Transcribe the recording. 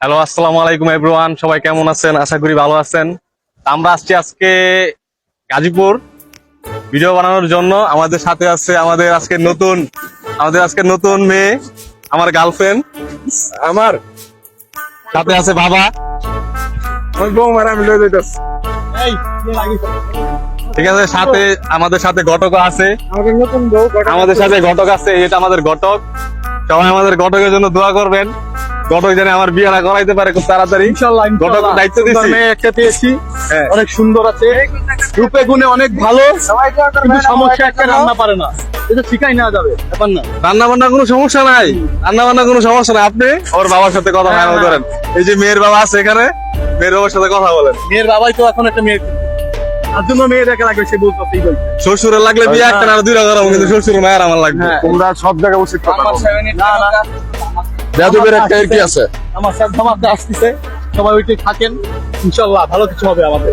Hello, আসসালামু আলাইকুম everyone. সবাই কেমন আছেন? আশা করি ভালো আছেন। আমরা আসছি আজকে গাজীপুর ভিডিও বানানোর জন্য। আমাদের সাথে আছে আমাদের আজকে নতুন মেয়ে, আমার গার্লফ্রেন্ড। আমার সাথে আছে বাবা। বৌমার আমি লয়ে যাইতাছি। ঠিক আছে, সাথে আমাদের সাথে ঘটক আছে। আমাদের নতুন বউ আমাদের সাথে ঘটক আছে, এটা আমাদের ঘটক। সবাই আমাদের ঘটকের জন্য দোয়া করবেন। ঘটক যেন আমার বিয়েটা করাইতে পারে খুব তাড়াতাড়ি। ইনশাআল্লাহ ঘটক দায়িত্ব দিচ্ছি। মেয়ে একটা পেয়েছি, হ্যাঁ। অনেক সুন্দর আছে, রূপে গুণে অনেক ভালো, কিন্তু সমস্যা একটা রান্না পারে না। এটা শিখাই নেওয়া যাবে, ব্যাপার না। রান্না বান্না কোনো সমস্যা নাই, আপনি ওর বাবার সাথে কথা ফাইনাল করেন। এই যে মেয়ের বাবা আছে এখানে, মেয়ের বাবার সাথে কথা বলেন। মেয়ের বাবাই তো এখন একটা মেয়ে, তার জন্য মেয়ে দেখা লাগবে, সে বলতো সেই বলছে। শ্বশুরের লাগলে বিয়ে একটা না দুইটা করাবো, কিন্তু শ্বশুর মায়ের আমার লাগবে। হ্যাঁ। তোমরা সব জায়গায় উচিত কথা বলো। না না, বেয়াদবের একটা কি আছে? আমার সাথে আসতেছে, সবাই ওইটাই থাকেন, ইনশাল্লাহ ভালো কিছু হবে আমাদের।